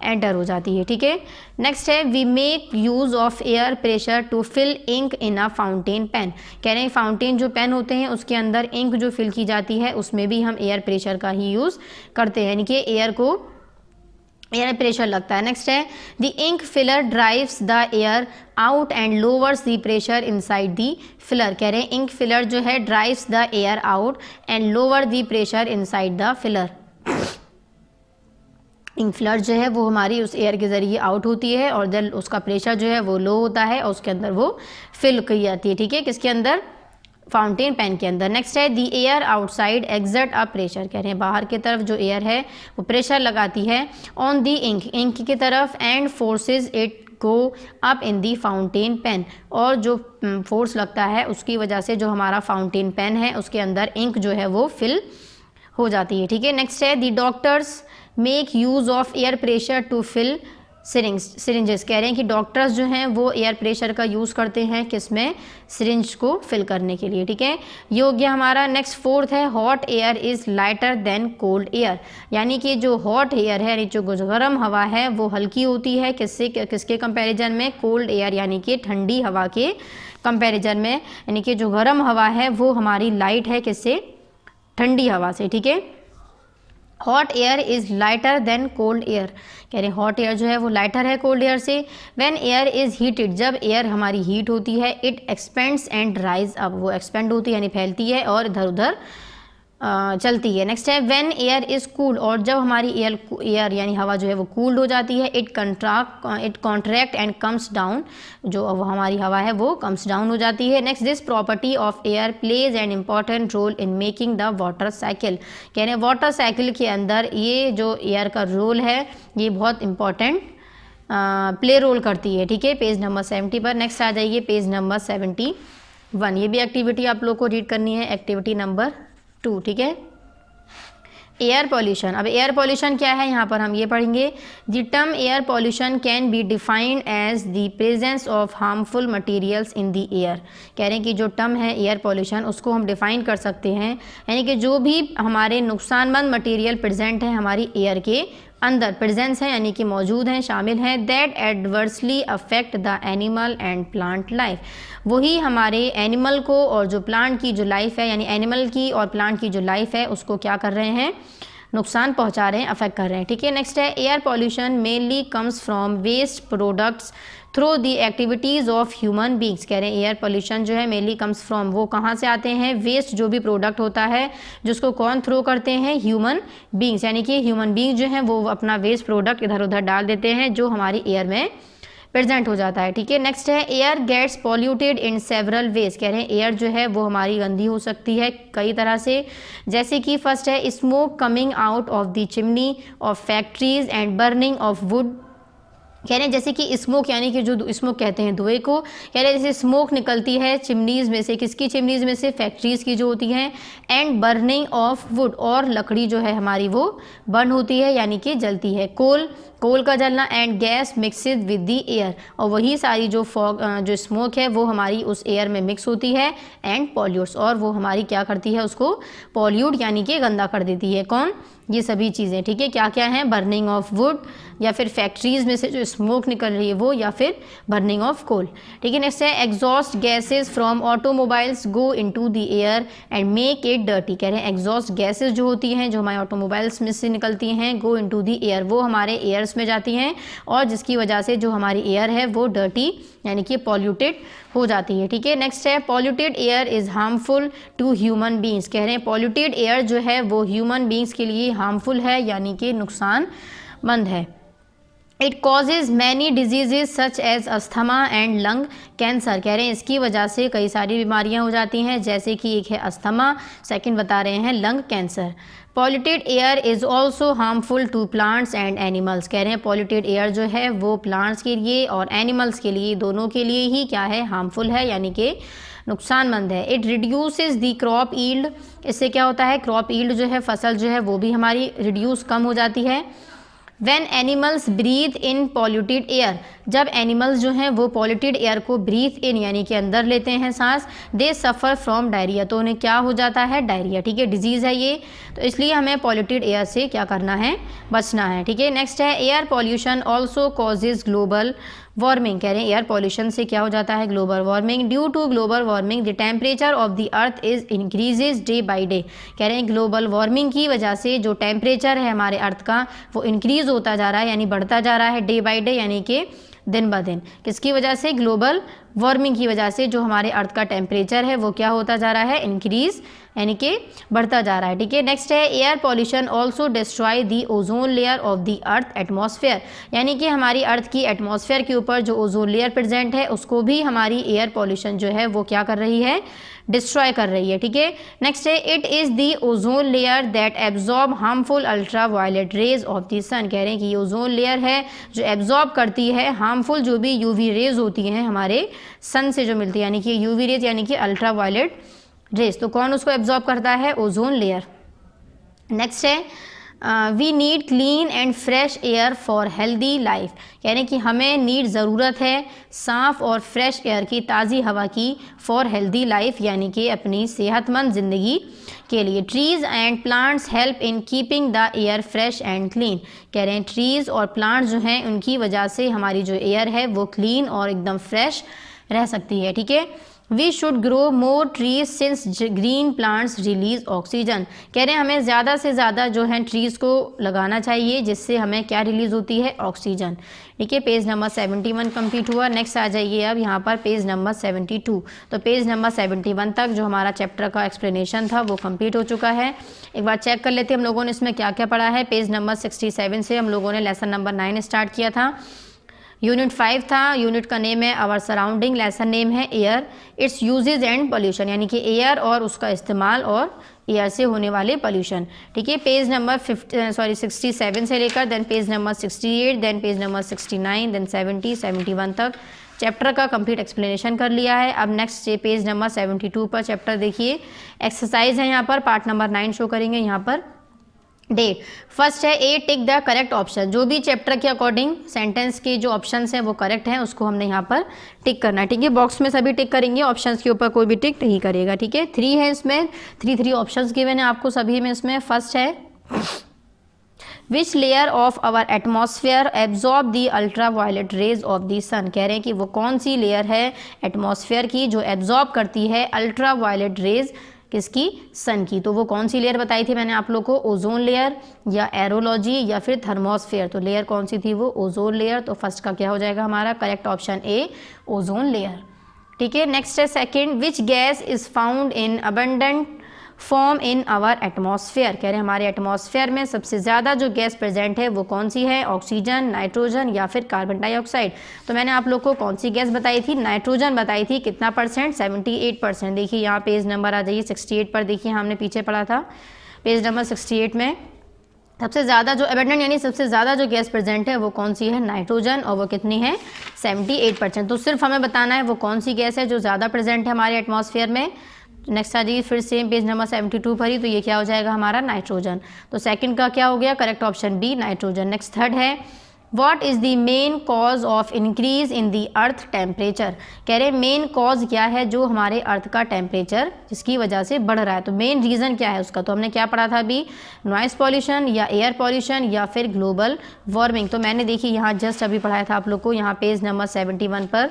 एंटर हो जाती है। ठीक है, नेक्स्ट है we make use of air pressure to fill ink in a fountain pen, कह रहे हैं फाउंटेन जो पेन होते हैं उसके अंदर इंक जो फिल की जाती है उसमें भी हम एयर प्रेशर का ही यूज़ करते हैं, यानी कि एयर को एयर प्रेशर लगता है। नेक्स्ट है the ink filler drives the air out and lowers the pressure inside the filler, कह रहे हैं इंक फिलर जो है drives the air out and lower the pressure inside the filler, ink filler जो है वो हमारी उस एयर के ज़रिए आउट होती है और जब उसका प्रेशर जो है वो लो होता है और उसके अंदर वो फिल की जाती है। ठीक है, किसके अंदर, फाउंटेन पेन के अंदर। नेक्स्ट है दी air outside exert a pressure, कह रहे हैं बाहर की तरफ जो एयर है वो प्रेशर लगाती है ऑन दी इंक की तरफ, and forces it go up in the fountain pen, और जो फोर्स लगता है उसकी वजह से जो हमारा फाउंटेन पेन है उसके अंदर इंक जो है वो फिल हो जाती है। ठीक है, नेक्स्ट है the doctors make use of air pressure to fill syringes कह रहे हैं कि डॉक्टर्स जो हैं वो एयर प्रेशर का यूज़ करते हैं किस में, सिरिंज को फिल करने के लिए, ठीक है। ये हो गया हमारा। नेक्स्ट फोर्थ है hot air is lighter than cold air, यानी कि जो हॉट एयर है यानी जो गर्म हवा है वो हल्की होती है किसके कंपैरिजन में, कोल्ड एयर यानी कि ठंडी हवा के कंपैरिजन में, यानी कि जो गर्म हवा है वो हमारी लाइट है किससे, ठंडी हवा से, ठीक है। Hot air is lighter than cold air, कह रहे हैं हॉट एयर जो है वो लाइटर है कोल्ड एयर से। व्हेन एयर इज़ हीटेड, जब एयर हमारी हीट होती है, it expands and rise up, वो एक्सपेंड होती है यानी फैलती है और इधर उधर चलती है। नेक्स्ट है व्हेन एयर इज़ कूल्ड, और जब हमारी एयर यानी हवा जो है वो कूल्ड हो जाती है, it contract and comes down, जो हमारी हवा है वो कम्स डाउन हो जाती है। Next this property of air plays an important role in making the water cycle, कह रहे हैं वाटर साइकिल के अंदर ये जो एयर का रोल है ये बहुत इंपॉर्टेंट प्ले रोल करती है, ठीक है। पेज नंबर 70 पर। नेक्स्ट आ जाइए पेज नंबर 71, ये भी एक्टिविटी आप लोग को रीड करनी है, एक्टिविटी नंबर 2, ठीक है। एयर पॉल्यूशन, अब एयर पॉल्यूशन क्या है यहाँ पर हम ये पढ़ेंगे। The term air pollution can be defined as the presence of harmful materials in the air, कह रहे हैं कि जो टर्म है एयर पॉल्यूशन उसको हम डिफाइन कर सकते हैं, यानी कि जो भी हमारे नुकसानमंद मटेरियल प्रेजेंट है हमारी एयर के अंदर, प्रेजेंस है यानी कि मौजूद हैं, शामिल हैं, that adversely affect the animal and plant life, वही हमारे एनिमल को और जो प्लांट की जो लाइफ है, यानी एनिमल की और प्लांट की जो लाइफ है उसको क्या कर रहे हैं, नुकसान पहुंचा रहे हैं, अफेक्ट कर रहे हैं, ठीक है। नेक्स्ट है air pollution mainly comes from waste products through the activities of human beings, कह रहे हैं एयर पॉल्यूशन जो है मेनली कम्स फ्रॉम, वो कहाँ से आते हैं, वेस्ट जो भी प्रोडक्ट होता है जिसको कौन थ्रो करते हैं, ह्यूमन बींग्स, यानी कि ह्यूमन बींग्स जो हैं वो अपना वेस्ट प्रोडक्ट इधर उधर डाल देते हैं जो हमारी एयर में प्रेजेंट हो जाता है, ठीक है। नेक्स्ट है air gets polluted in several ways, कह रहे हैं एयर जो है वो हमारी गंदी हो सकती है कई तरह से, जैसे कि फर्स्ट है smoke coming out of the chimney of factories and burning of would, कह रहे हैं जैसे कि स्मोक यानी कि जो स्मोक कहते हैं धुएं को, कह रहे हैं जैसे स्मोक निकलती है चिमनीज़ में से, किसकी चिमनीज़ में से, फैक्ट्रीज़ की जो होती हैं, एंड बर्निंग ऑफ वुड, और लकड़ी जो है हमारी वो बर्न होती है यानी कि जलती है, कोल का जलना, and gas mixed with the air, और वही सारी जो जो स्मोक है वो हमारी उस एयर में मिक्स होती है, एंड पॉल्यूट्स, और वो हमारी क्या करती है, उसको पॉल्यूट यानी कि गंदा कर देती है, कौन, ये सभी चीज़ें, ठीक है। क्या क्या हैं, बर्निंग ऑफ वुड, या फिर फैक्ट्रीज़ में से जो स्मोक निकल रही है वो, या फिर बर्निंग ऑफ कोल, ठीक है। नेक्स्ट है exhaust gases from automobiles go into the air and make it dirty, कह रहे हैं एग्जॉस्ट गैसेज जो होती हैं जो हमारे ऑटोमोबाइल्स में से निकलती हैं, गो इनटू द एयर, वो हमारे एयर्स में जाती हैं और जिसकी वजह से जो हमारी एयर है वो डर्टी यानी कि पॉल्यूटेड हो जाती है, ठीक है। नेक्स्ट है polluted air is harmful to human beings, कह रहे हैं पॉल्यूटेड एयर जो है वो ह्यूमन बींग्स के लिए हार्मफुल है यानी कि नुकसानमंद है। It causes many diseases such as asthma and lung cancer, कह रहे हैं इसकी वजह से कई सारी बीमारियां हो जाती हैं, जैसे कि एक है अस्थमा, सेकंड बता रहे हैं lung cancer. Polluted air is also harmful to plants and animals, कह रहे हैं पॉल्यूटेड एयर जो है वो प्लांट्स के लिए और एनिमल्स के लिए, दोनों के लिए ही क्या है, हार्मफुल है यानी कि नुकसानमंद है। It reduces the crop yield, इससे क्या होता है, क्रॉप ईल्ड जो है, फसल जो है वो भी हमारी रिड्यूस कम हो जाती है। When animals breathe in polluted air, जब एनिमल्स जो हैं वो पॉल्यूटेड एयर को ब्रीथ इन यानी कि अंदर लेते हैं सांस, दे सफ़र फ्रॉम डायरिया, तो उन्हें क्या हो जाता है, डायरिया, ठीक है, डिजीज़ है ये, तो इसलिए हमें पॉल्यूटेड एयर से क्या करना है, बचना है, ठीक है। नेक्स्ट है air pollution also causes global warming, कह रहे हैं एयर पॉल्यूशन से क्या हो जाता है, global warming. Due to global warming the temperature of the earth is increases day by day, कह रहे हैं ग्लोबल वार्मिंग की वजह से जो टेम्परेचर है हमारे अर्थ का वो इंक्रीज़ होता जा रहा है यानी बढ़ता जा रहा है, डे बाई डे यानी कि दिन ब दिन, किसकी वजह से, ग्लोबल वार्मिंग की वजह से जो हमारे अर्थ का टेम्परेचर है वो क्या होता जा रहा है, इंक्रीज़ यानी कि बढ़ता जा रहा है, ठीक है। नेक्स्ट है air pollution also destroy the ozone layer of the earth atmosphere, यानी कि हमारी अर्थ की एटमॉस्फेयर के ऊपर जो ओजोन लेयर प्रेजेंट है उसको भी हमारी एयर पॉल्यूशन जो है वो क्या कर रही है, डिस्ट्रॉय कर रही है, ठीक है। नेक्स्ट है it is the ozone layer that absorb harmful ultra violet rays of the sun, कह रहे हैं कि ये ओजोन लेयर है जो एब्जॉर्ब करती है हार्मफुल जो भी यूवी रेज होती हैं हमारे सन से जो मिलती है, यानी कि यूवी रेज यानी कि अल्ट्रा वायलेट रेज, तो कौन उसको एब्जॉर्ब करता है, ओजोन लेयर। नेक्स्ट है we need clean and fresh air for healthy life, यानी कि हमें नीड ज़रूरत है साफ़ और फ्रेश एयर की, ताज़ी हवा की, फॉर हेल्दी लाइफ यानी कि अपनी सेहतमंद ज़िंदगी के लिए। Trees and plants help in keeping the air fresh and clean, कह रहे हैं ट्रीज़ और प्लांट्स जो हैं उनकी वजह से हमारी जो एयर है वो क्लीन और एकदम फ्रेश रह सकती है, ठीक है। We should grow more trees since green plants release oxygen, कह रहे हैं हमें ज़्यादा से ज़्यादा जो है ट्रीज़ को लगाना चाहिए जिससे हमें क्या रिलीज़ होती है, ऑक्सीजन, ठीक है। पेज नंबर 71 कंप्लीट हुआ। नेक्स्ट आ जाइए अब यहाँ पर पेज नंबर 72। तो पेज नंबर 71 तक जो हमारा चैप्टर का एक्सप्लेनेशन था वो कंप्लीट हो चुका है। एक बार चेक कर लेते हैं हम लोगों ने इसमें क्या क्या पढ़ा है। पेज नंबर 67 से हम लोगों ने लेसन नंबर 9 स्टार्ट किया था। यूनिट 5 था, यूनिट का नेम है आवर सराउंडिंग, लेसन नेम है air, its uses and pollution, यानी कि एयर और उसका इस्तेमाल और एयर से होने वाले पोल्यूशन, ठीक है। पेज नंबर 67 से लेकर then page number 68, then page number 69, then 70, 71 तक चैप्टर का कंप्लीट एक्सप्लेनेशन कर लिया है। अब नेक्स्ट पेज नंबर 72 पर चैप्टर देखिए, एक्सरसाइज है यहाँ पर, पार्ट नंबर 9 शो करेंगे यहाँ पर। डेट फर्स्ट है ए, टिक द करेक्ट ऑप्शन, जो भी चैप्टर के अकॉर्डिंग सेंटेंस के जो ऑप्शंस हैं वो करेक्ट हैं उसको हमने यहाँ पर टिक करना है, ठीक है। बॉक्स में सभी टिक करेंगे, ऑप्शंस के ऊपर कोई भी टिक नहीं करेगा, ठीक है। 3 है इसमें, 3 ऑप्शंस गिवन है आपको सभी में। इसमें फर्स्ट है which layer of our atmosphere absorb the ultra violet rays of the sun, कह रहे हैं कि वो कौन सी लेयर है एटमॉस्फेयर की जो एब्जॉर्ब करती है अल्ट्रा वायलेट रेज किसकी, सन की। तो वो कौन सी लेयर बताई थी मैंने आप लोग को, ओजोन लेयर या एरोलॉजी या फिर थर्मोस्फेयर। तो लेयर कौन सी थी, वो ओजोन लेयर। तो फर्स्ट का क्या हो जाएगा हमारा correct option A, ozone layer, ठीक है। नेक्स्ट है second, which gas is found in abundant form in our atmosphere, कह रहे हैं हमारे एटमॉस्फेयर में सबसे ज़्यादा जो गैस प्रेजेंट है वो कौन सी है, ऑक्सीजन, नाइट्रोजन या फिर कार्बन डाइऑक्साइड। तो मैंने आप लोग को कौन सी गैस बताई थी, नाइट्रोजन बताई थी, कितना परसेंट, 78%। देखिए यहाँ पेज नंबर आ जाइए 68 पर, देखिए हमने पीछे पढ़ा था पेज नंबर 68 में सबसे ज़्यादा जो एबंडेंट यानी सबसे ज़्यादा जो गैस प्रेजेंट है वो कौन सी है, नाइट्रोजन, और वो कितनी है, 78%। तो सिर्फ हमें बताना है वो कौन सी गैस है जो ज़्यादा प्रेजेंट है हमारे एटमॉस्फेयर में। नेक्स्ट आ जाइए फिर सेम पेज नंबर 72 पर ही, तो ये क्या हो जाएगा हमारा, नाइट्रोजन। तो सेकंड का क्या हो गया, correct option B, nitrogen. Next third है what is the main cause of increase in the earth temperature, कह रहे हैं मेन कॉज क्या है जो हमारे अर्थ का टेम्परेचर जिसकी वजह से बढ़ रहा है। तो मेन रीज़न क्या है उसका, तो हमने क्या पढ़ा था अभी, नॉइस पॉल्यूशन या एयर पॉल्यूशन या फिर ग्लोबल वार्मिंग। तो मैंने देखिए यहाँ जस्ट अभी पढ़ाया था आप लोग को, यहाँ पेज नंबर 71 पर,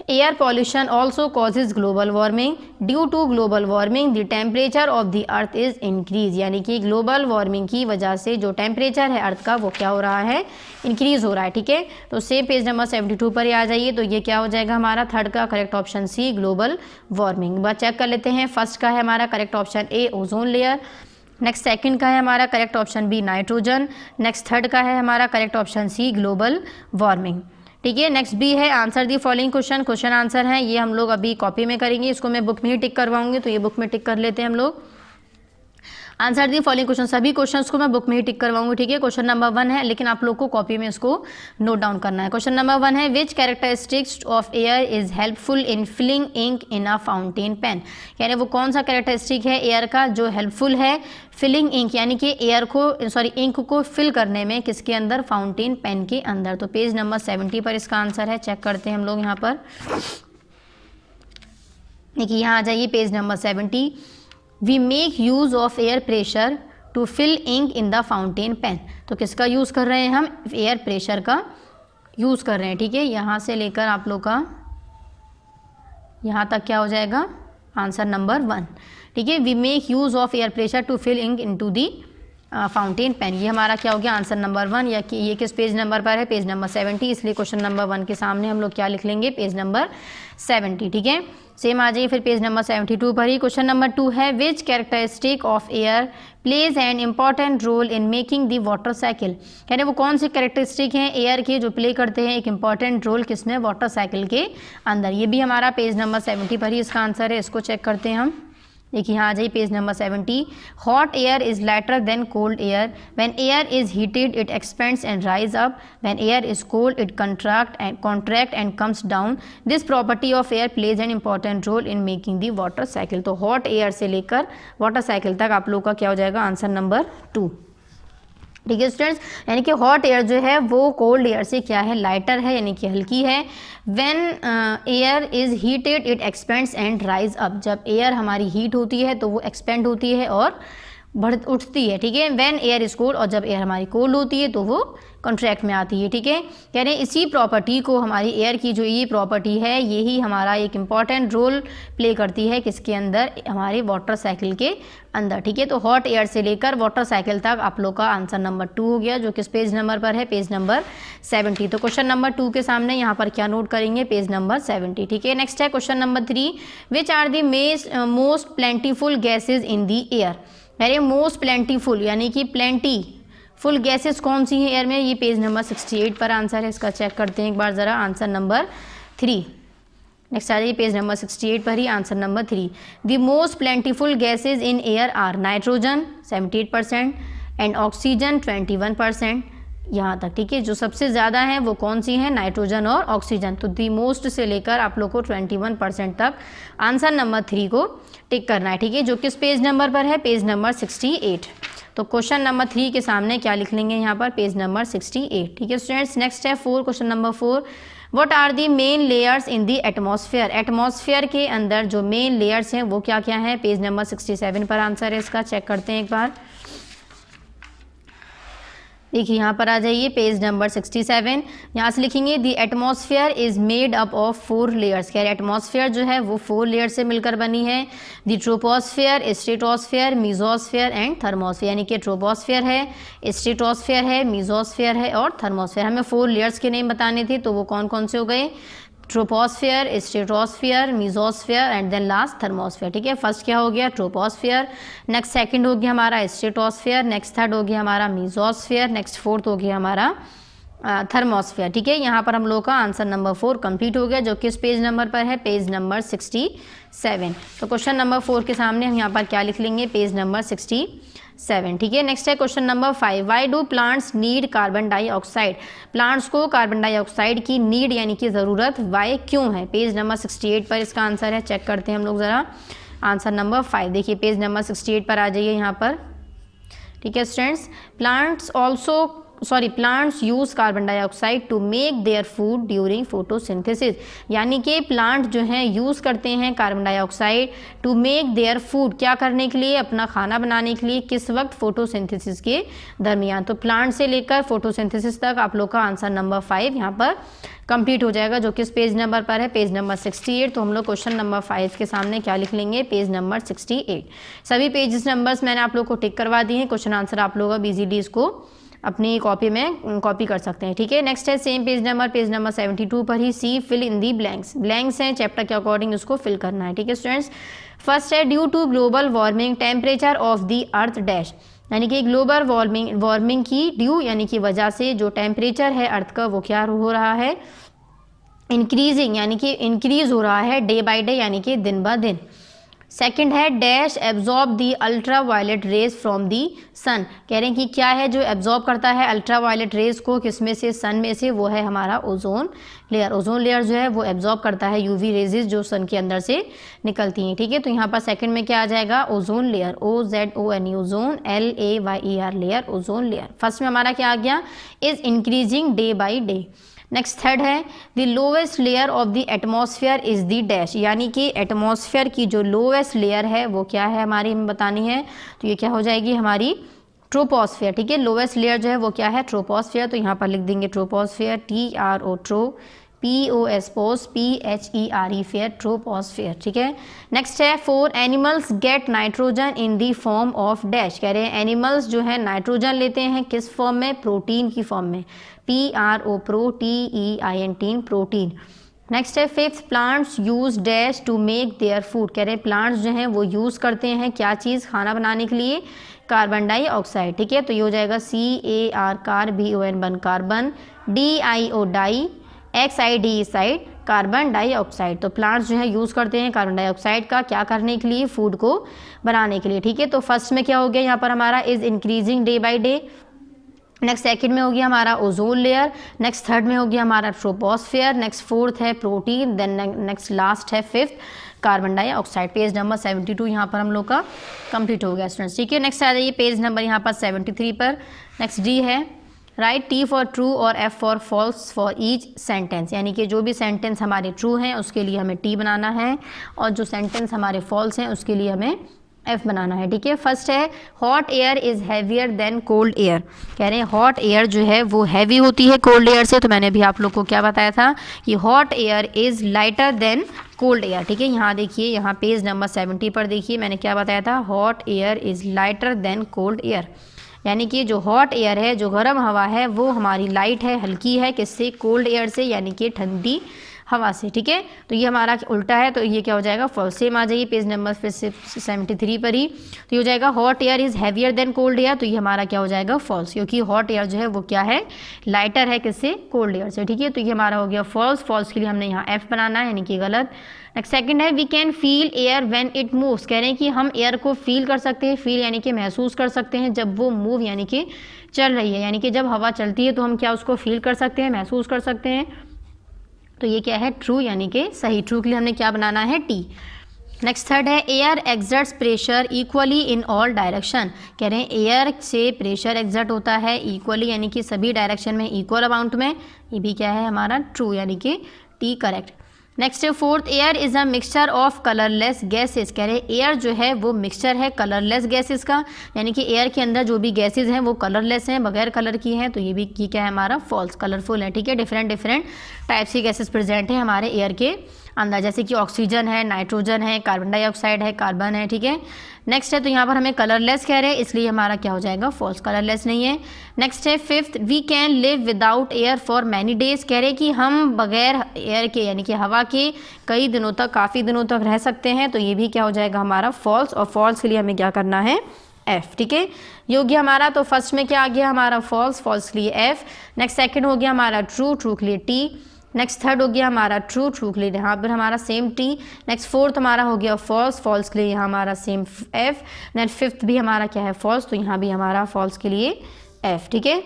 air pollution also causes global warming, due to global warming the temperature of the earth is increase, यानी कि ग्लोबल वार्मिंग की वजह से जो टेम्परेचर है अर्थ का वो क्या हो रहा है, इंक्रीज हो रहा है, ठीक है। तो सेम पेज नंबर 72 पर ही आ जाइए, तो ये क्या हो जाएगा हमारा थर्ड का correct option C, global warming. बात चेक कर लेते हैं, फर्स्ट का है हमारा correct option A, ozone layer. Next second का है हमारा correct option B, nitrogen. Next third का है हमारा correct option C, global warming, ठीक है। नेक्स्ट बी है answer the following question, question answer है ये हम लोग अभी कॉपी में करेंगे, इसको मैं बुक में ही टिक करवाऊंगी, तो ये बुक में टिक कर लेते हैं हम लोग। आंसर दी फॉलोइंग क्वेश्चन, सभी क्वेश्चंस को मैं बुक में ही टिक करवाऊंगी, ठीक है। क्वेश्चन नंबर 1 है लेकिन आप लोग को कॉपी में इसको नोट डाउन करना है। क्वेश्चन नंबर 1 है which characteristics of air is helpful in filling ink in a fountain pen, कह रहे वो कौन सा कैरेक्टरिस्टिक है एयर का जो हेल्पफुल है फिलिंग इंक यानी कि एयर को इंक को फिल करने में, किसके अंदर, फाउंटेन पेन के अंदर। तो पेज नंबर 70 पर इसका आंसर है, चेक करते हैं हम लोग यहाँ पर। देखिए यहाँ आ जाइए page number 70, we make use of air pressure to fill ink in the fountain pen. तो किसका यूज़ कर रहे हैं हम, एयर प्रेशर का यूज़ कर रहे हैं, ठीक है। यहाँ से लेकर आप लोग का यहाँ तक क्या हो जाएगा आंसर नंबर 1, ठीक है। We make use of air pressure to fill ink into the fountain pen, ये हमारा क्या हो गया आंसर नंबर 1। या कि ये किस पेज नंबर पर है, पेज नंबर 70, इसलिए क्वेश्चन नंबर 1 के सामने हम लोग क्या लिख लेंगे, पेज नंबर 70, ठीक है। सेम आ जाइए फिर पेज नंबर 72 पर ही। क्वेश्चन नंबर 2 है which characteristic of air plays an important role in making the water cycle, कह रहे वो कौन से कैरेक्टरिस्टिक हैं एयर के जो प्ले करते हैं एक इंपॉर्टेंट रोल किसमें, वाटर साइकिल के अंदर। ये भी हमारा पेज नंबर 70 पर ही इसका आंसर है, इसको चेक करते हैं हम। देखिए यहाँ आ जाइए page number 70। Hot air is lighter than cold air, when air is heated it expands and rise up, when air is cold it contract and comes down, this property of air plays an important role in making the water cycle. तो hot air से लेकर water cycle तक आप लोग का क्या हो जाएगा, आंसर नंबर 2। ठीक है स्टूडेंट्स, यानी कि हॉट एयर जो है वो कोल्ड एयर से क्या है, लाइटर है यानी कि हल्की है। When air is heated it expands and rise up, जब एयर हमारी हीट होती है तो वो एक्सपेंड होती है और बढ़ उठती है। ठीक है, व्हेन एयर इज कोल्ड, और जब एयर हमारी कोल्ड होती है तो वो कॉन्ट्रैक्ट में आती है। ठीक है, कह रहे हैं इसी प्रॉपर्टी को, हमारी एयर की जो ये प्रॉपर्टी है यही हमारा एक इम्पॉर्टेंट रोल प्ले करती है किसके अंदर, हमारे वाटर साइकिल के अंदर। ठीक है, तो हॉट एयर से लेकर वाटर साइकिल तक आप लोग का आंसर नंबर 2 हो गया, जो किस पेज नंबर पर है, पेज नंबर 70। तो क्वेश्चन नंबर 2 के सामने यहाँ पर क्या नोट करेंगे, पेज नंबर 70। ठीक है, नेक्स्ट है question number 3, which are the most plentiful gases in the air. अरे मोस्ट प्लेंटीफुल यानी कि प्लेंटी फुल गैसेस कौन सी हैं एयर में, ये पेज नंबर 68 पर आंसर है। इसका चेक करते हैं एक बार ज़रा, आंसर नंबर 3। नेक्स्ट आ जाइए पेज नंबर 68 पर ही, answer number 3, the most plentiful gases in air are nitrogen 78% and oxygen 21%, यहाँ तक। ठीक है, जो सबसे ज़्यादा हैं वो कौन सी हैं, नाइट्रोजन और ऑक्सीजन। तो दी मोस्ट से लेकर आप लोग को 21% तक आंसर नंबर 3 को टिक करना है। ठीक है, जो किस पेज नंबर पर है, पेज नंबर 68। तो क्वेश्चन नंबर 3 के सामने क्या लिख लेंगे यहाँ पर, पेज नंबर 68। ठीक है स्टूडेंट्स, नेक्स्ट है 4, question number 4, what are the main layers in the atmosphere. Atmosphere के अंदर जो मेन लेयर्स हैं वो क्या क्या हैं, पेज नंबर 67 पर आंसर है। इसका चेक करते हैं एक बार। देखिए यहाँ पर आ जाइए पेज नंबर 67, यहाँ से लिखेंगे दी atmosphere is made up of 4 layers. कह रहे एटमॉस्फेयर जो है वो 4 लेयर से मिलकर बनी है। The troposphere, stratosphere, mesosphere and thermosphere, यानी कि ट्रोपोस्फेयर है, स्ट्रेटोस्फेयर है, मीजोस्फेयर है और थर्मोस्फेयर। हमें 4 लेयर्स के नेम बताने थे, तो वो कौन कौन से हो गए, troposphere, stratosphere, mesosphere and then last thermosphere. ठीक है, फर्स्ट क्या हो गया, ट्रोपोस्फेयर, नेक्स्ट सेकंड हो गया हमारा स्ट्रेटोस्फेयर, नेक्स्ट थर्ड हो गया हमारा मीजोस्फेयर, नेक्स्ट फोर्थ हो गया हमारा थर्मोस्फेयर। ठीक है, यहाँ पर हम लोग का आंसर नंबर 4 कंप्लीट हो गया, जो किस पेज नंबर पर है, पेज नंबर 67। तो क्वेश्चन नंबर 4 के सामने हम यहाँ पर क्या लिख लेंगे, पेज नंबर 67। ठीक है, नेक्स्ट है question number 5, why do plants need carbon dioxide. Plants को कार्बन डाइऑक्साइड की नीड यानी कि ज़रूरत वाई क्यों है, पेज नंबर 68 पर इसका आंसर है। चेक करते हैं हम लोग ज़रा, आंसर नंबर 5 देखिए पेज नंबर 68 पर आ जाइए यहाँ पर। ठीक है students, plants use carbon dioxide to make their food during photosynthesis, यानी कि प्लांट जो हैं यूज़ करते हैं carbon dioxide to make their food, क्या करने के लिए, अपना खाना बनाने के लिए, किस वक्त, फोटोसिंथेसिस के दरमियान। तो प्लांट से लेकर फोटोसिंथेसिस तक आप लोग का आंसर नंबर 5 यहाँ पर कंप्लीट हो जाएगा, जो किस पेज नंबर पर है, पेज नंबर 68। तो हम लोग क्वेश्चन नंबर 5 के सामने क्या लिख लेंगे, पेज नंबर 68। सभी पेजेस नंबर्स मैंने आप लोग को टिक करवा दिए हैं, क्वेश्चन आंसर आप लोग अब इजीली इसको अपनी कॉपी में कॉपी कर सकते हैं। ठीक है, नेक्स्ट है सेम पेज नंबर 72 पर ही, C fill in the blanks. Blanks हैं चैप्टर के अकॉर्डिंग, उसको फिल करना है। ठीक है स्टूडेंट्स, फर्स्ट है due to global warming temperature of the earth dash, यानी कि ग्लोबल वार्मिंग की ड्यू यानी कि वजह से जो टेम्परेचर है अर्थ का वो क्या हो रहा है, इंक्रीजिंग यानी कि इंक्रीज हो रहा है, डे बाय डे यानी कि दिन ब दिन। सेकंड है dash absorb the ultra violet rays from the sun, कह रहे हैं कि क्या है जो एब्जॉर्ब करता है अल्ट्रा वायलेट रेज को, किस में से, सन में से, वो है हमारा ओजोन लेयर। ओजोन लेयर जो है वो एब्जॉर्ब करता है यूवी रेजेस जो सन के अंदर से निकलती हैं। ठीक है, तो यहाँ पर सेकंड में क्या आ जाएगा, ozone layer, OZON ozone, LAYER layer, ozone layer. First में हमारा क्या आ गया, is increasing day by day. Next third है the lowest layer of the atmosphere is the dash, यानी कि एटमॉस्फेयर की जो लोवेस्ट लेयर है वो क्या है हमारी, हमें बतानी है। तो ये क्या हो जाएगी हमारी ट्रोपोस्फेयर। ठीक है, लोवेस्ट लेयर जो है वो क्या है, ट्रोपोस्फेयर। तो यहाँ पर लिख देंगे ट्रोपोस्फेयर, TRO ट्रो, POS पोस, PHERE फेयर, ट्रोपोस्फेयर। ठीक है, नेक्स्ट है 4 animals get nitrogen in the form of dash, कह रहे हैं एनिमल्स जो है नाइट्रोजन लेते हैं किस फॉर्म में, प्रोटीन की फॉर्म में, PRO PROTEIN प्रोटीन। नेक्स्ट है fifth plants use dash to make their food, कह रहे हैं प्लांट्स जो हैं वो यूज़ करते हैं क्या चीज़, खाना बनाने के लिए, कार्बन डाइऑक्साइड। ठीक है, तो ये हो जाएगा CAR कार, BON बन कार्बन, DIO डाई, XID साइड, कार्बन डाइऑक्साइड। तो प्लांट्स जो है यूज़ करते हैं कार्बन डाइऑक्साइड का क्या करने के लिए, फूड को बनाने के लिए, ठीक है। तो फर्स्ट में क्या हो गया यहाँ पर हमारा is increasing day by day. Next second में हो गया हमारा ओजोन लेयर। नेक्स्ट थर्ड में हो गया हमारा ट्रोपोस्फेयर। नेक्स्ट फोर्थ है प्रोटीन। देन नेक्स्ट लास्ट है fifth carbon dioxide. Page number 72 यहाँ पर हम लोग का कंप्लीट हो गया स्टूडेंट्स, ठीक है। नेक्स्ट आ जाइए पेज नंबर यहाँ पर 73 पर। नेक्स्ट डी है राइट टी फॉर ट्रू और F for false for each sentence, यानी कि जो भी सेंटेंस हमारे ट्रू हैं उसके लिए हमें टी बनाना है और जो सेंटेंस हमारे फॉल्स हैं उसके लिए हमें एफ बनाना है, ठीक है। फर्स्ट है hot air is heavier than cold air. कह रहे हैं हॉट एयर जो है वो हैवी होती है कोल्ड एयर से। तो मैंने भी आप लोग को क्या बताया था कि hot air is lighter than cold air, ठीक है। यहाँ देखिए, यहाँ पेज नंबर 70 पर देखिए मैंने क्या बताया था, hot air is lighter than cold air, यानी कि जो हॉट एयर है, जो गर्म हवा है, वो हमारी लाइट है, हल्की है, किससे, कोल्ड एयर से, यानी कि ठंडी हवा से, ठीक है। तो ये हमारा उल्टा है, तो ये क्या हो जाएगा, फॉल्स। सेम आ जाइए पेज नंबर फिर से 73 पर ही। तो ये हो जाएगा hot air is heavier than cold air. तो ये हमारा क्या हो जाएगा, फॉल्स, क्योंकि हॉट एयर जो है वो क्या है, लाइटर है, किससे, कोल्ड एयर से, ठीक है। तो ये हमारा हो गया फॉल्स। फॉल्स के लिए हमने यहाँ एफ बनाना है, यानी कि गलत। नेक्स्ट सेकंड है we can feel air when it moves. कह रहे हैं कि हम एयर को फील कर सकते हैं, फील यानी कि महसूस कर सकते हैं, जब वो मूव यानी कि चल रही है, यानी कि जब हवा चलती है तो हम क्या उसको फील कर सकते हैं, महसूस कर सकते हैं। तो ये क्या है, ट्रू, यानी कि सही। ट्रू के लिए हमने क्या बनाना है, टी। नेक्स्ट थर्ड है air exerts pressure equally in all direction. कह रहे हैं एयर से प्रेशर एक्सर्ट होता है इक्वली, यानी कि सभी डायरेक्शन में, इक्वल अमाउंट में। ये भी क्या है हमारा ट्रू, यानी कि टी करेक्ट। नेक्स्ट है fourth air is a mixture of colourless gases. कह रहे हैं एयर जो है वो मिक्सचर है कलरलेस गैसेस का, यानी कि एयर के अंदर जो भी गैसेस हैं वो कलरलेस हैं, बगैर कलर की हैं। तो ये भी ये क्या है हमारा, फॉल्स, कलरफुल है, ठीक है। डिफरेंट डिफरेंट टाइप्स की गैसेस प्रेजेंट है हमारे एयर के अंदर, जैसे कि ऑक्सीजन है, नाइट्रोजन है, कार्बन डाइऑक्साइड है, कार्बन है, ठीक है। नेक्स्ट है तो यहाँ पर हमें कलरलेस कह रहे हैं, इसलिए हमारा क्या हो जाएगा, फॉल्स, कलरलेस नहीं है। नेक्स्ट है fifth we can live without air for many days. कह रहे हैं कि हम बगैर एयर के, यानी कि हवा के, कई दिनों तक, काफ़ी दिनों तक रह सकते हैं। तो ये भी क्या हो जाएगा हमारा, फॉल्स। और फॉल्स के लिए हमें क्या करना है, एफ, ठीक है। योग्य हमारा तो फर्स्ट में क्या आ गया हमारा, फॉल्स, फॉल्स के लिए एफ। नेक्स्ट सेकंड हो गया हमारा ट्रू, ट्रू के लिए टी। नेक्स्ट थर्ड हो गया हमारा ट्रू, ट्रू के लिए यहाँ पर हमारा सेम टी। नेक्स्ट फोर्थ हमारा हो गया फॉल्स, फॉल्स के लिए यहाँ हमारा सेम एफ। नेक्स्ट फिफ्थ भी हमारा क्या है, फॉल्स, तो यहाँ भी हमारा फॉल्स के लिए एफ, ठीक है।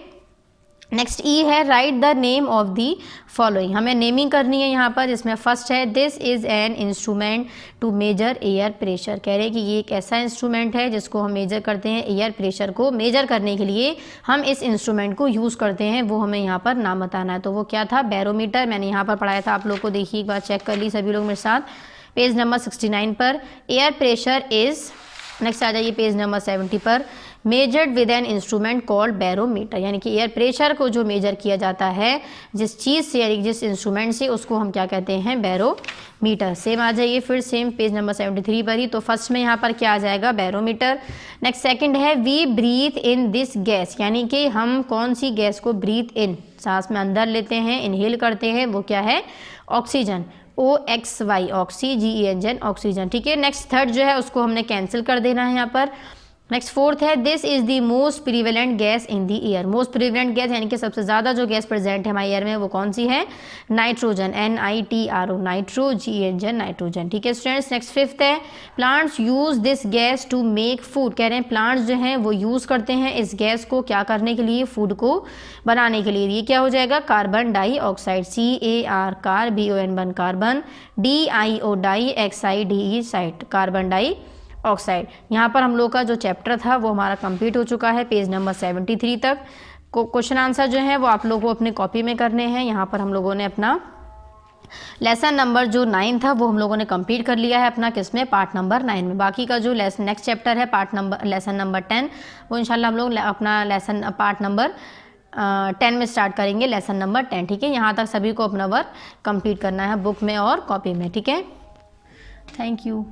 नेक्स्ट ई है write the name of the following. हमें नेमिंग करनी है यहाँ पर, जिसमें फर्स्ट है this is an instrument to measure air pressure. कह रहे हैं कि ये एक ऐसा इंस्ट्रूमेंट है जिसको हम मेजर करते हैं, एयर प्रेशर को मेजर करने के लिए हम इस इंस्ट्रूमेंट को यूज़ करते हैं, वो हमें यहाँ पर नाम बताना है। तो वो क्या था, बैरोमीटर। मैंने यहाँ पर पढ़ाया था, आप लोग को देखिए एक बार चेक कर ली सभी लोग मेरे साथ, पेज नंबर 69 पर। एयर प्रेशर इज़, नेक्स्ट आ जाइए पेज नंबर 70 पर, measured with an instrument called barometer, यानी कि एयर प्रेशर को जो मेजर किया जाता है जिस चीज़ से, यानी जिस इंस्ट्रूमेंट से, उसको हम क्या कहते हैं, बैरोमीटर। सेम आ जाइए फिर सेम पेज नंबर 73 पर ही। तो फर्स्ट में यहाँ पर क्या आ जाएगा, बैरोमीटर। नेक्स्ट सेकंड है we breathe in this gas, यानी कि हम कौन सी गैस को ब्रीथ इन, सांस में अंदर लेते हैं, इनहेल करते हैं, वो क्या है, ऑक्सीजन, OXY, ऑक्सीजन, ऑक्सीजन, ठीक है। नेक्स्ट थर्ड जो है उसको हमने कैंसिल कर देना है यहाँ पर। नेक्स्ट फोर्थ है this is the most prevalent gas in the air. Most prevalent gas यानी कि सबसे ज़्यादा जो गैस प्रेजेंट है हमारे एयर में वो कौन सी है, nitrogen, NITRO, nitro, GN, nitrogen, ठीक है स्टूडेंट्स। नेक्स्ट फिफ्थ है plants use this gas to make food. कह रहे हैं प्लांट्स जो हैं वो यूज़ करते हैं इस गैस को क्या करने के लिए, फूड को बनाने के लिए। ये क्या हो जाएगा, carbon dioxide, CAR, car, BON, carbon, DIO, XIDE, side, carbon dioxide. यहाँ पर हम लोग का जो चैप्टर था वो हमारा कंप्लीट हो चुका है, पेज नंबर 73 तक। क्वेश्चन आंसर जो है वो आप लोगों को अपने कॉपी में करने हैं। यहाँ पर हम लोगों ने अपना लेसन नंबर जो 9 था वो हम लोगों ने कंप्लीट कर लिया है अपना, किसमें, पार्ट नंबर 9 में। बाकी का जो नेक्स्ट चैप्टर है लेसन नंबर 10, वो इंशाल्लाह हम लोग अपना पार्ट नंबर 10 में स्टार्ट करेंगे, लेसन नंबर 10, ठीक है। यहाँ तक सभी को अपना वर्क कंप्लीट करना है बुक में और कॉपी में, ठीक है। Thank you.